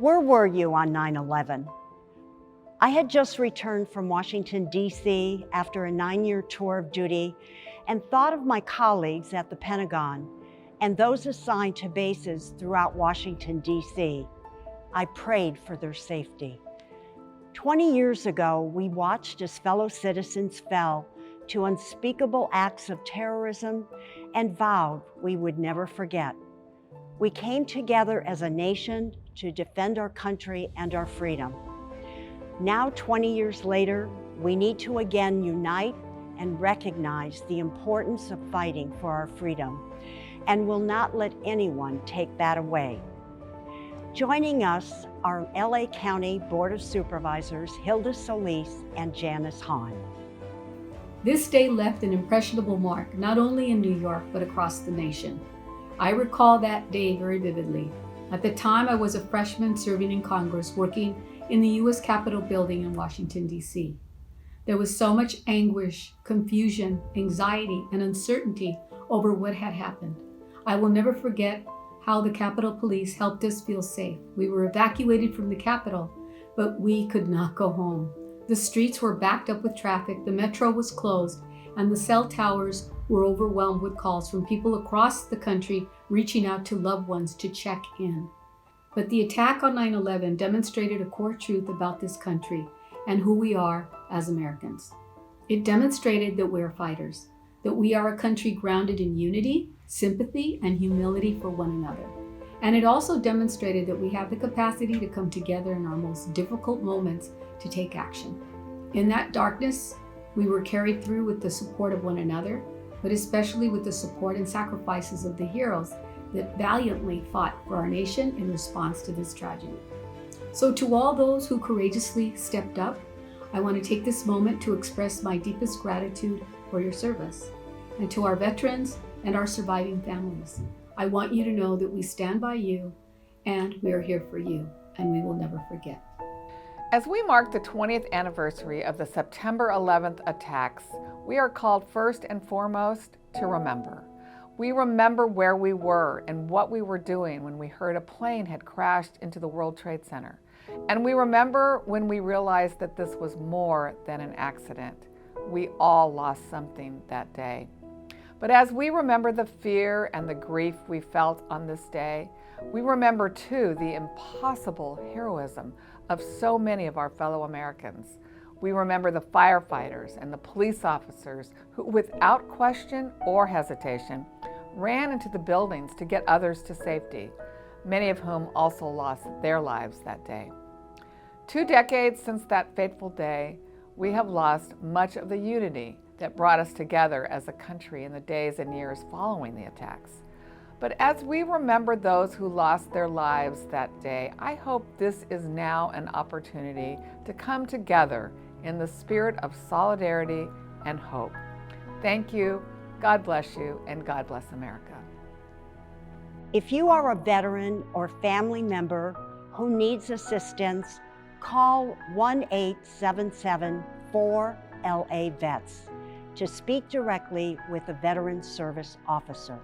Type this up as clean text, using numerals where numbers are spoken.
Where were you on 9/11? I had just returned from Washington, D.C. after a 9-year tour of duty and thought of my colleagues at the Pentagon and those assigned to bases throughout Washington, D.C. I prayed for their safety. 20 years ago, we watched as fellow citizens fell to unspeakable acts of terrorism and vowed we would never forget. We came together as a nation to defend our country and our freedom. Now, 20 years later, we need to again unite and recognize the importance of fighting for our freedom, and will not let anyone take that away. Joining us are LA County Board of Supervisors Hilda Solis and Janice Hahn. This day left an impressionable mark, not only in New York, but across the nation. I recall that day very vividly. At the time, I was a freshman serving in Congress, working in the U.S. Capitol building in Washington, D.C. There was so much anguish, confusion, anxiety, and uncertainty over what had happened. I will never forget how the Capitol Police helped us feel safe. We were evacuated from the Capitol, but we could not go home. The streets were backed up with traffic, the metro was closed, and the cell towers were overwhelmed with calls from people across the country reaching out to loved ones to check in. But the attack on 9/11 demonstrated a core truth about this country and who we are as Americans. It demonstrated that we're fighters, that we are a country grounded in unity, sympathy, and humility for one another. And it also demonstrated that we have the capacity to come together in our most difficult moments to take action. In that darkness, we were carried through with the support of one another, but especially with the support and sacrifices of the heroes that valiantly fought for our nation in response to this tragedy. So to all those who courageously stepped up, I want to take this moment to express my deepest gratitude for your service. And to our veterans and our surviving families, I want you to know that we stand by you and we are here for you, and we will never forget. As we mark the 20th anniversary of the September 11th attacks, we are called first and foremost to remember. We remember where we were and what we were doing when we heard a plane had crashed into the World Trade Center. And we remember when we realized that this was more than an accident. We all lost something that day. But as we remember the fear and the grief we felt on this day, we remember too the impossible heroism of so many of our fellow Americans. We remember the firefighters and the police officers who, without question or hesitation, ran into the buildings to get others to safety, many of whom also lost their lives that day. 2 decades since that fateful day, we have lost much of the unity that brought us together as a country in the days and years following the attacks. But as we remember those who lost their lives that day, I hope this is now an opportunity to come together in the spirit of solidarity and hope. Thank you, God bless you, and God bless America. If you are a veteran or family member who needs assistance, call 1-877-4LA-VETS to speak directly with a Veterans Service Officer.